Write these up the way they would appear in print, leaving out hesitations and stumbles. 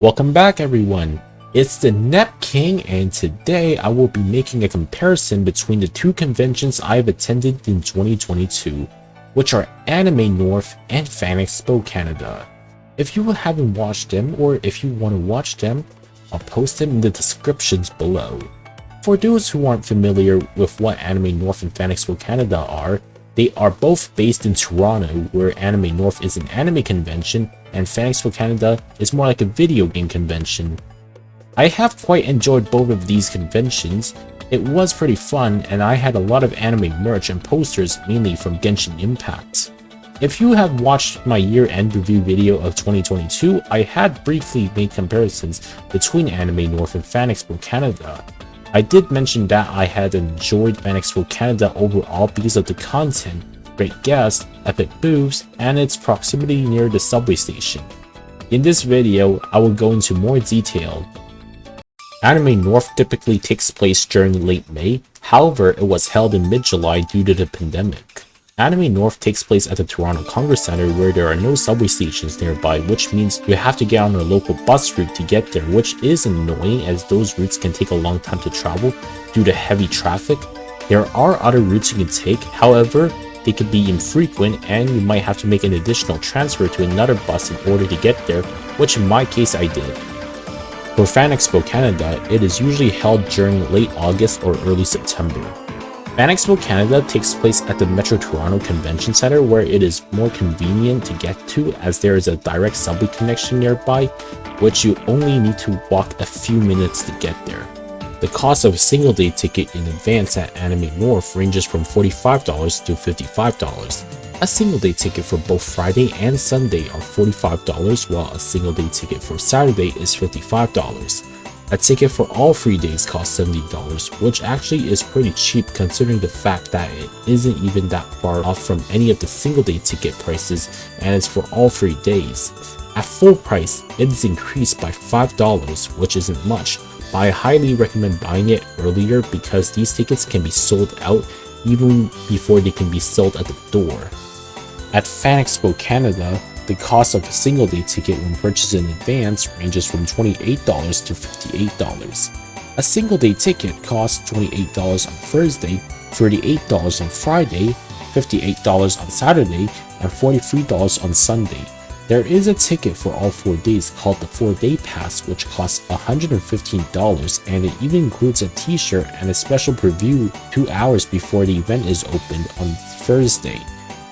Welcome back everyone, it's the TheNepKing, and today I will be making a comparison between the two conventions I've attended in 2022, which are Anime North and Fan Expo Canada. If you haven't watched them or if you want to watch them, I'll post them in the descriptions below. For those who aren't familiar with what Anime North and Fan Expo Canada are, they are both based in Toronto, where Anime North is an anime convention and Fan Expo Canada is more like a video game convention. I have quite enjoyed both of these conventions. It was pretty fun, and I had a lot of anime merch and posters, mainly from Genshin Impact. If you have watched my year-end review video of 2022, I had briefly made comparisons between Anime North and Fan Expo Canada. I did mention that I had enjoyed Fan Expo Canada overall because of the content, great guests, epic booths, and its proximity near the subway station. In this video, I will go into more detail. Anime North typically takes place during late May, however it was held in mid-July due to the pandemic. Anime North takes place at the Toronto Congress Centre, where there are no subway stations nearby, which means you have to get on a local bus route to get there, which is annoying as those routes can take a long time to travel due to heavy traffic. There are other routes you can take, however, they could be infrequent and you might have to make an additional transfer to another bus in order to get there, which in my case I did. For Fan Expo Canada, it is usually held during late August or early September. Fan Expo Canada takes place at the Metro Toronto Convention Centre, where it is more convenient to get to as there is a direct subway connection nearby, which you only need to walk a few minutes to get there. The cost of a single day ticket in advance at Anime North ranges from $45 to $55. A single day ticket for both Friday and Sunday are $45, while a single day ticket for Saturday is $55. A ticket for all 3 days costs $70, which actually is pretty cheap considering the fact that it isn't even that far off from any of the single day ticket prices, and it's for all 3 days. At full price, it is increased by $5, which isn't much, but I highly recommend buying it earlier because these tickets can be sold out even before they can be sold at the door. At Fan Expo Canada, the cost of a single day ticket when purchased in advance ranges from $28 to $58. A single day ticket costs $28 on Thursday, $38 on Friday, $58 on Saturday, and $43 on Sunday. There is a ticket for all 4 days called the 4-Day Pass, which costs $115, and it even includes a t-shirt and a special preview 2 hours before the event is opened on Thursday.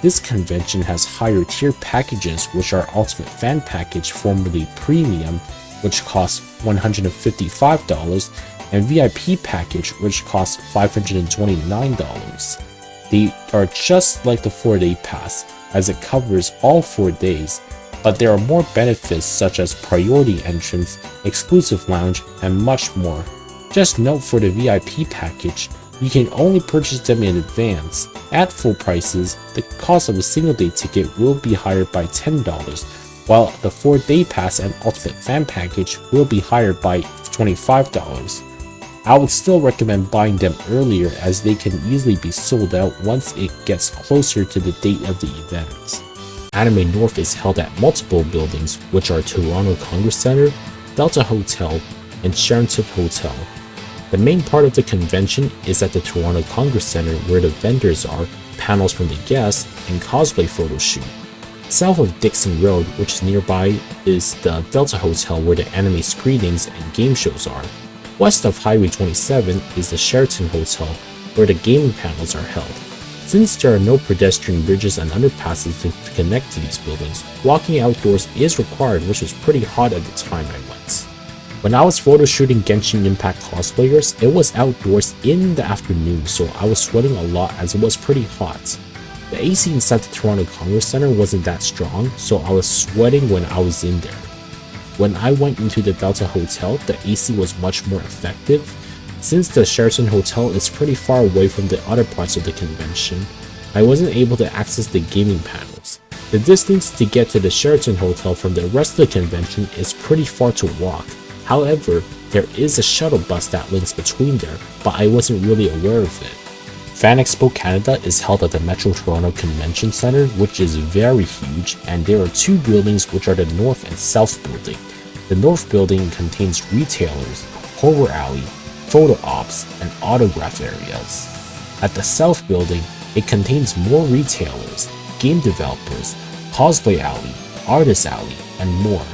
This convention has higher tier packages, which are Ultimate Fan Package, formerly Premium, which costs $155, and VIP Package, which costs $529. They are just like the 4-Day Pass, as it covers all 4 days, but there are more benefits such as priority entrance, exclusive lounge, and much more. Just note for the VIP package, you can only purchase them in advance. At full prices, the cost of a single day ticket will be higher by $10, while the 4-Day Pass and Ultimate Fan Package will be higher by $25. I would still recommend buying them earlier as they can easily be sold out once it gets closer to the date of the event. Anime North is held at multiple buildings, which are Toronto Congress Centre, Delta Hotel, and Sheraton Hotel. The main part of the convention is at the Toronto Congress Centre, where the vendors are, panels from the guests, and cosplay photo shoot. South of Dixon Road, which is nearby, is the Delta Hotel, where the anime screenings and game shows are. West of Highway 27 is the Sheraton Hotel, where the gaming panels are held. Since there are no pedestrian bridges and underpasses to connect to these buildings, walking outdoors is required, which was pretty hot at the time I went. When I was photo shooting Genshin Impact cosplayers, it was outdoors in the afternoon, so I was sweating a lot as it was pretty hot. The AC inside the Toronto Congress Centre wasn't that strong, so I was sweating when I was in there. When I went into the Delta Hotel, the AC was much more effective. Since the Sheraton Hotel is pretty far away from the other parts of the convention, I wasn't able to access the gaming panels. The distance to get to the Sheraton Hotel from the rest of the convention is pretty far to walk. However, there is a shuttle bus that links between there, but I wasn't really aware of it. Fan Expo Canada is held at the Metro Toronto Convention Centre, which is very huge, and there are 2 buildings which are the North and South building. The North Building contains retailers, horror alley, photo ops, and autograph areas. At the South Building, it contains more retailers, game developers, cosplay alley, artist alley, and more.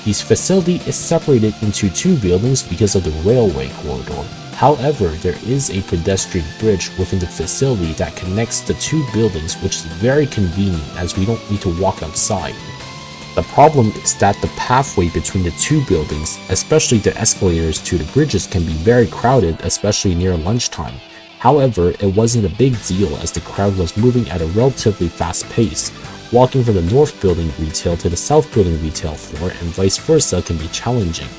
This facility is separated into two buildings because of the railway corridor. However, there is a pedestrian bridge within the facility that connects the two buildings, which is very convenient as we don't need to walk outside. The problem is that the pathway between the two buildings, especially the escalators to the bridges, can be very crowded, especially near lunchtime. However, it wasn't a big deal as the crowd was moving at a relatively fast pace. Walking from the North Building retail to the South Building retail floor and vice versa can be challenging.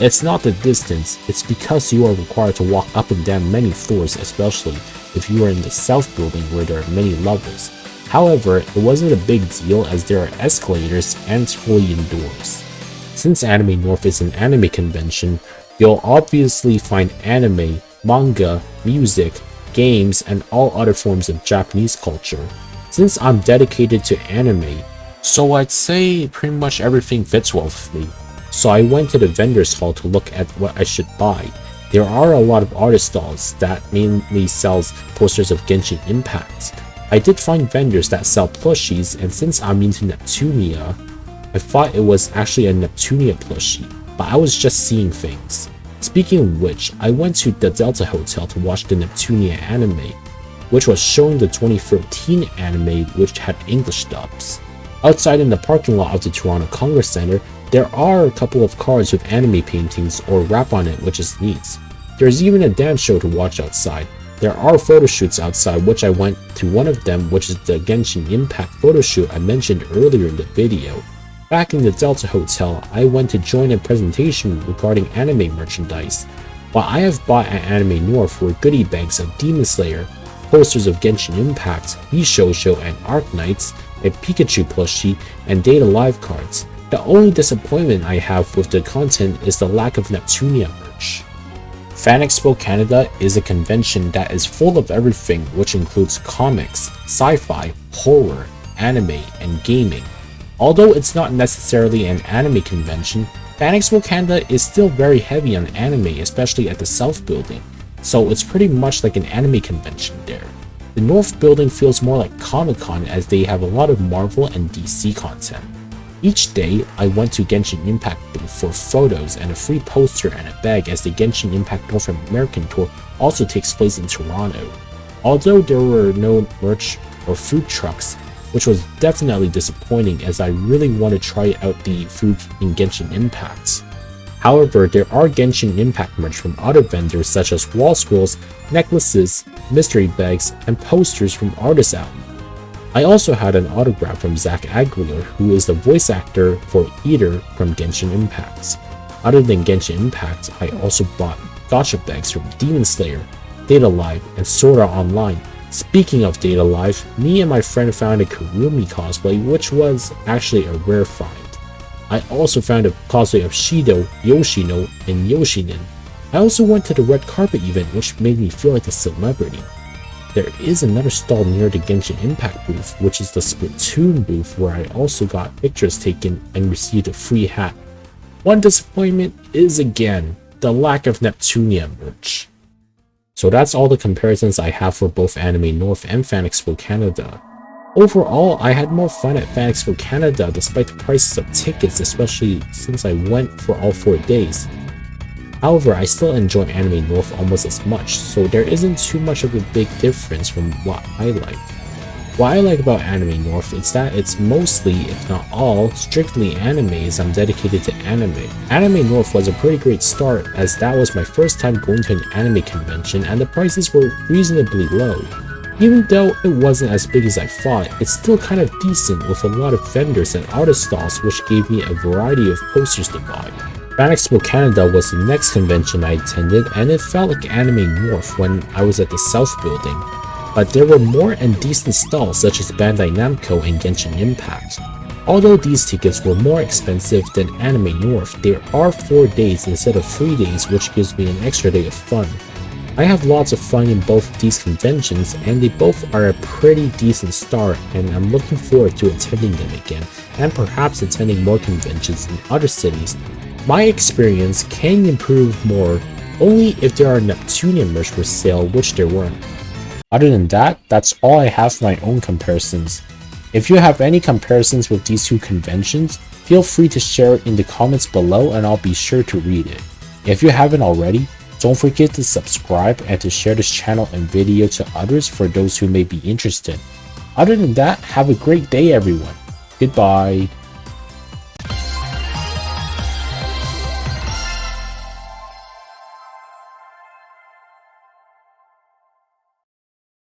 It's not the distance, it's because you are required to walk up and down many floors, especially if you are in the South Building where there are many levels. However, it wasn't a big deal as there are escalators and it's fully indoors. Since Anime North is an anime convention, you'll obviously find anime, manga, music, games, and all other forms of Japanese culture. Since I'm dedicated to anime, so I'd say pretty much everything fits well with me. So I went to the vendors hall to look at what I should buy. There are a lot of artist stalls that mainly sells posters of Genshin Impact. I did find vendors that sell plushies, and since I'm into Neptunia, I thought it was actually a Neptunia plushie, but I was just seeing things. Speaking of which, I went to the Delta Hotel to watch the Neptunia anime, which was showing the 2013 anime which had English dubs. Outside in the parking lot of the Toronto Congress Center, there are a couple of cars with anime paintings or wrap on it, which is neat. There's even a dance show to watch outside. There are photo shoots outside, which I went to one of them, which is the Genshin Impact photo shoot I mentioned earlier in the video. Back in the Delta Hotel, I went to join a presentation regarding anime merchandise. What I have bought at Anime North were goodie bags of Demon Slayer, posters of Genshin Impact, Bishoujo and Arknights, a Pikachu plushie, and Data Live cards. The only disappointment I have with the content is the lack of Neptunia merch. Fan Expo Canada is a convention that is full of everything, which includes comics, sci-fi, horror, anime, and gaming. Although it's not necessarily an anime convention, Fan Expo Canada is still very heavy on anime, especially at the South Building, so it's pretty much like an anime convention there. The North Building feels more like Comic-Con as they have a lot of Marvel and DC content. Each day, I went to Genshin Impact booth for photos and a free poster and a bag as the Genshin Impact North American tour also takes place in Toronto. Although there were no merch or food trucks, which was definitely disappointing as I really want to try out the food in Genshin Impact. However, there are Genshin Impact merch from other vendors such as wall scrolls, necklaces, mystery bags, and posters from Artist Alley. I also had an autograph from Zach Aguilar, who is the voice actor for Eater from Genshin Impact. Other than Genshin Impact, I also bought gacha bags from Demon Slayer, Data Live, and Sword Art Online. Speaking of Data Live, me and my friend found a Kurumi cosplay, which was actually a rare find. I also found a cosplay of Shido, Yoshino, and Yoshinin. I also went to the red carpet event, which made me feel like a celebrity. There is another stall near the Genshin Impact booth, which is the Splatoon booth, where I also got pictures taken and received a free hat. One disappointment is again the lack of Neptunia merch. So that's all the comparisons I have for both Anime North and Fan Expo Canada. Overall, I had more fun at Fan Expo Canada despite the prices of tickets, especially since I went for all 4 days. However, I still enjoy Anime North almost as much, so there isn't too much of a big difference from what I like. What I like about Anime North is that it's mostly, if not all, strictly anime as I'm dedicated to anime. Anime North was a pretty great start as that was my first time going to an anime convention and the prices were reasonably low. Even though it wasn't as big as I thought, it's still kind of decent with a lot of vendors and artist stalls which gave me a variety of posters to buy. Fan Expo Canada was the next convention I attended and it felt like Anime North when I was at the South Building. But there were more and decent stalls such as Bandai Namco and Genshin Impact. Although these tickets were more expensive than Anime North, there are 4 days instead of 3 days, which gives me an extra day of fun. I have lots of fun in both of these conventions and they both are a pretty decent start and I'm looking forward to attending them again and perhaps attending more conventions in other cities My experience can improve more only if there are Neptunian merch for sale, which there weren't. Other than that, that's all I have for my own comparisons. If you have any comparisons with these two conventions, feel free to share it in the comments below and I'll be sure to read it. If you haven't already, don't forget to subscribe and to share this channel and video to others for those who may be interested. Other than that, have a great day everyone. Goodbye.